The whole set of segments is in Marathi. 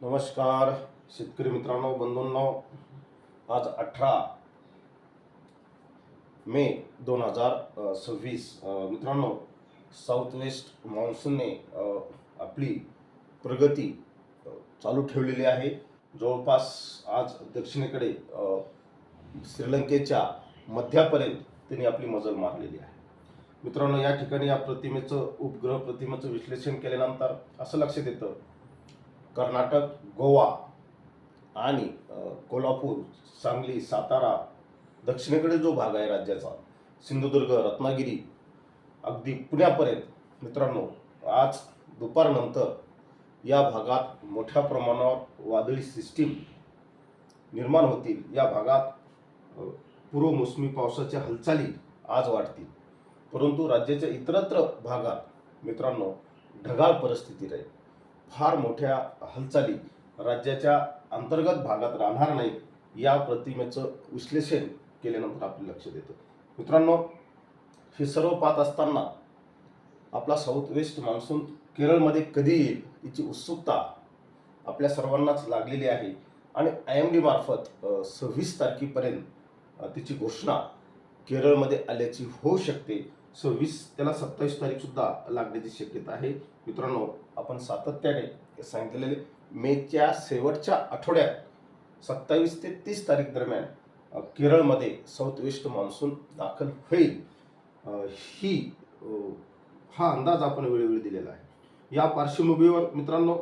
नमस्कार शेतकरी मित्रांनो, बंधूंनो. आज 18 मे 2026. मित्रांनो, साऊथ वेस्ट मान्सूनने आपली प्रगती चालू ठेवलेली आहे. जवळपास आज दक्षिणेकडे श्रीलंकेच्या मध्यापर्यंत त्यांनी आपली मजल मारलेली आहे. मित्रांनो, या ठिकाणी या उपग्रह प्रतिमेचं विश्लेषण केल्यानंतर असं लक्षात येतं, कर्नाटक, गोवा आणि कोल्हापूर, सांगली, सातारा, दक्षिणेकडे जो भाग आहे राज्याचा, सिंधुदुर्ग, रत्नागिरी, अगदी पुण्यापर्यंत मित्रांनो, आज दुपारनंतर या भागात मोठ्या प्रमाणावर वादळी सिस्टीम निर्माण होतील. या भागात पूर्व मोसमी पावसाच्या हालचाली आज वाढतील. परंतु राज्याच्या इतरत्र भागात मित्रांनो ढगाळ परिस्थिती राहील. फार मोठ्या हालचाली राज्याच्या अंतर्गत भागात राहणार नाहीत. या प्रतिमेचं विश्लेषण केल्यानंतर आपल्या लक्षात येतं. मित्रांनो, हे सर्व पाहत असताना आपला साऊथ वेस्ट मान्सून केरळमध्ये कधी येईल याची उत्सुकता आपल्या सर्वांनाच लागलेली आहे. आणि IMD मार्फत 26 तारखेपर्यंत तिची घोषणा केरळमध्ये आल्याची होऊ शकते. 26 त्याला 27 तारीखसुद्धा लागण्याची शक्यता आहे. मित्रांनो, आपण सातत्याने सांगितलेले मेच्या शेवटच्या आठवड्यात 27 ते 30 तारीख दरम्यान केरळमध्ये साऊथ वेस्ट मान्सून दाखल होईल, हा अंदाज आपण वेळोवेळी दिलेला आहे. या पार्श्वभूमीवर मित्रांनो,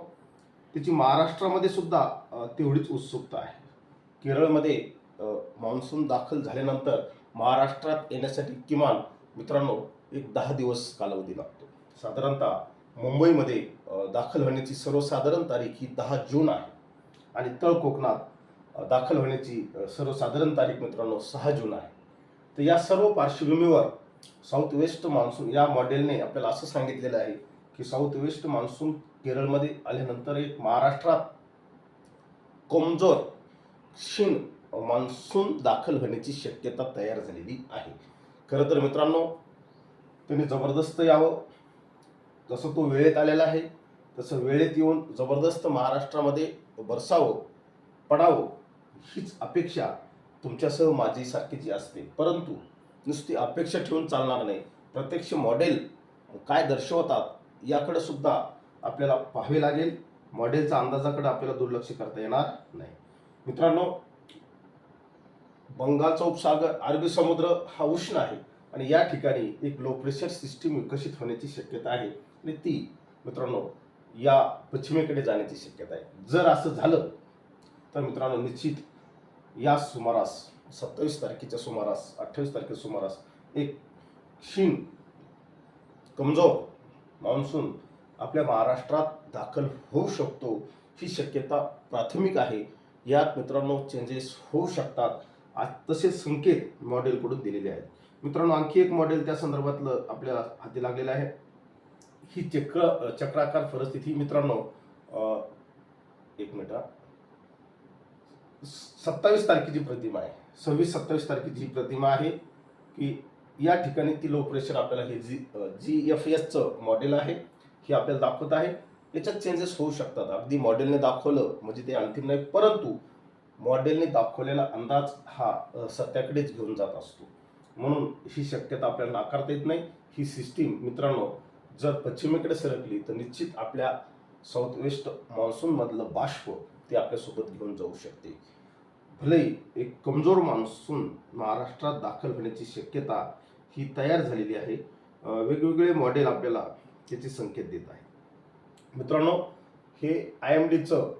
त्याची महाराष्ट्रामध्ये सुद्धा तेवढीच उत्सुकता आहे. केरळमध्ये मान्सून दाखल झाल्यानंतर महाराष्ट्रात येण्यासाठी किमान मित्रांनो एक 10 दिवस कालावधी लागतो. साधारणतः मुंबईमध्ये दाखल होण्याची सर्वसाधारण तारीख ही 10 जून आहे आणि तळ कोकणात दाखल होण्याची सर्वसाधारण तारीख मित्रांनो 6 जून आहे. तर या सर्व पार्श्वभूमीवर साऊथ वेस्ट मान्सून या मॉडेलने आपल्याला असं सांगितलेलं आहे की साऊथ वेस्ट मान्सून केरळमध्ये आल्यानंतर एक महाराष्ट्रात कमजोर क्षीण मान्सून दाखल होण्याची शक्यता तयार झालेली आहे. खरं तर मित्रांनो, त्यांनी जबरदस्त यावं. जसं तो वेळेत आलेला आहे तसं वेळेत येऊन जबरदस्त महाराष्ट्रामध्ये बरसावं, पडावं, हीच अपेक्षा तुमच्यासह माझी सारखीची असते. परंतु नुसती अपेक्षा ठेवून चालणार नाही. प्रत्यक्ष मॉडेल काय दर्शवतात याकडे सुद्धा आपल्याला पाहावे लागेल. मॉडेलच्या अंदाजाकडे आपल्याला दुर्लक्ष करता येणार नाही. मित्रांनो, बंगालचा उपसागर, अरबी समुद्र हा उष्ण आहे आणि या ठिकाणी एक लो प्रेशर सिस्टीम विकसित होण्याची शक्यता आहे आणि ती मित्रांनो या पश्चिमेकडे जाण्याची शक्यता आहे. जर असं झालं तर मित्रांनो निश्चित या सुमारास 27 तारखेच्या सुमारास, 28 तारखेच्या सुमारास एक क्षीण कमजोर मान्सून आपल्या महाराष्ट्रात दाखल होऊ शकतो. ही शक्यता प्राथमिक आहे. यात मित्रांनो चेंजेस होऊ शकतात. तसेच संकेत मॉडेलकडून दिलेले आहेत. मित्रांनो, आणखी एक मॉडेल त्या संदर्भातलं आपल्या हाती लागलेलं आहे. ही चक्राकार परिस्थिती मित्रांनो, एक मिनिट, 27 तारखेची प्रतिमा आहे. 26-27 तारखेची ही प्रतिमा आहे की या ठिकाणी ती लो प्रेशर आपल्याला हे GFSचं मॉडेल आहे, हे आपल्याला दाखवत आहे. याच्यात चेंजेस होऊ शकतात. अगदी मॉडेलने दाखवलं म्हणजे ते अंतिम नाही, परंतु मॉडेलने दाखवलेला अंदाज हा सत्याकडेच घेऊन जात असतो. म्हणून ही शक्यता आपल्याला नाकारता येत नाही. ही सिस्टीम मित्रांनो जर पश्चिमेकडे सरकली तर निश्चित आपल्या साऊथ वेस्ट मान्सूनमधलं बाष्प ते आपल्यासोबत घेऊन जाऊ शकते. भलेही एक कमजोर मान्सून महाराष्ट्रात दाखल होण्याची शक्यता ही तयार झालेली आहे. वेगवेगळे मॉडेल आपल्याला त्याचे संकेत देत आहे. मित्रांनो, हे IMDचं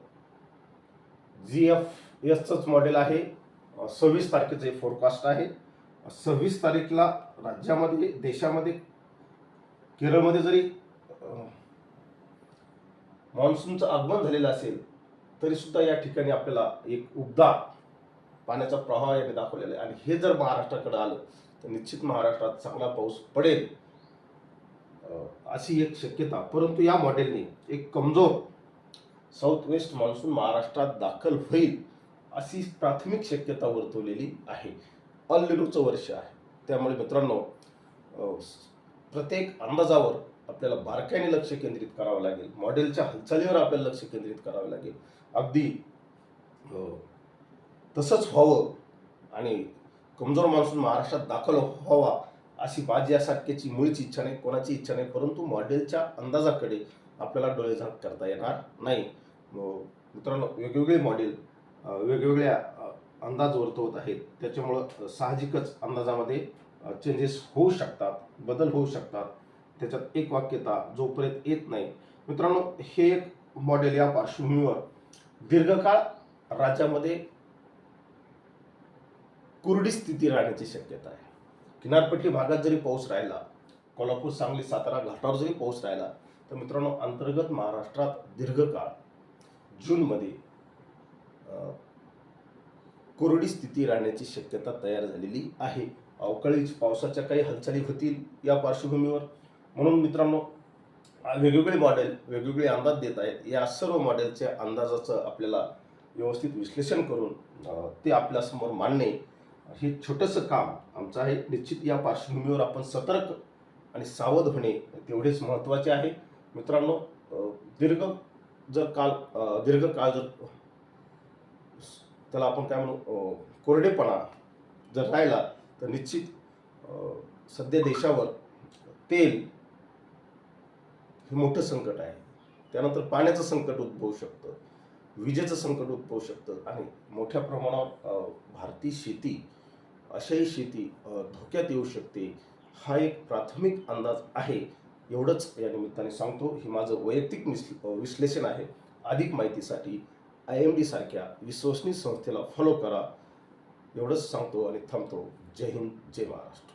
GFSचंच मॉडेल आहे. 26 तारखेचे फोरकास्ट आहे. 26 तारीखला राज्यामध्ये, देशामध्ये, केरळमध्ये जरी मान्सूनचं आगमन झालेलं असेल तरी सुद्धा या ठिकाणी आपल्याला एक उबदार पाण्याचा प्रवाह याने दाखवलेला आहे. आणि हे जर महाराष्ट्राकडे आलं तर निश्चित महाराष्ट्रात चांगला पाऊस पडेल अशी एक शक्यता. परंतु या मॉडेलने एक कमजोर साऊथ वेस्ट मान्सून महाराष्ट्रात दाखल होईल अशी प्राथमिक शक्यता वर्तवलेली आहे. अल निनोचं वर्ष आहे. त्यामुळे मित्रांनो प्रत्येक अंदाजावर आपल्याला बारकाईने लक्ष केंद्रित करावं लागेल. मॉडेलच्या हालचालीवर आपल्याला लक्ष केंद्रित करावं लागेल. अगदी तसंच व्हावं आणि कमजोर माणूस महाराष्ट्रात दाखल व्हावा अशी माझी यासारख्याची मुळीच इच्छा नाही, कोणाची इच्छा नाही. परंतु मॉडेलच्या अंदाजाकडे आपल्याला डोळेझाक करता येणार नाही. मित्रांनो, वेगवेगळे मॉडेल वेगवेगळ्या अंदाज वर्तवत आहेत. त्याच्यामुळं साहजिकच अंदाजामध्ये चेंजेस होऊ शकतात, बदल होऊ शकतात. त्याच्यात एक वाक्यता जोपर्यंत येत नाही. मित्रांनो, हे एक मॉडेल या पार्श्वभूमीवर दीर्घकाळ राज्यामध्ये कोरडी स्थिती राहण्याची शक्यता आहे. किनारपट्टी भागात जरी पाऊस राहिला, कोल्हापूर, सांगली, सातारा घाटावर जरी पाऊस राहिला, तर मित्रांनो अंतर्गत महाराष्ट्रात दीर्घकाळ जूनमध्ये कोरडी स्थिती राहण्याची शक्यता तयार झालेली आहे. अवकाळी पावसाच्या काही हालचाली होतील या पार्श्वभूमीवर. म्हणून मित्रांनो, वेगवेगळे मॉडेल वेगवेगळे अंदाज देत आहेत. या सर्व मॉडेलच्या अंदाजाचं आपल्याला व्यवस्थित विश्लेषण करून ते आपल्यासमोर मांडणे हे छोटंसं काम आमचं आहे. निश्चित या पार्श्वभूमीवर आपण सतर्क आणि सावध होणे तेवढेच महत्त्वाचे आहे. मित्रांनो, दीर्घकाळ जर त्याला आपण काय म्हणू कोरडेपणा जर राहिला तर निश्चित सध्या देशावर तेल हे मोठं संकट आहे. त्यानंतर पाण्याचं संकट उद्भवू शकतं, विजेचं संकट उद्भवू शकतं आणि मोठ्या प्रमाणावर भारतीय शेती अशाही शेती धोक्यात येऊ शकते. हा एक प्राथमिक अंदाज आहे. एवढंच या निमित्ताने सांगतो. हे माझं वैयक्तिक विश्लेषण आहे. अधिक माहितीसाठी IMD सारख्या विश्वसनीय संस्थेला फॉलो करा. एवढंच सांगतो आणि थांबतो. जय हिंद, जय महाराष्ट्र.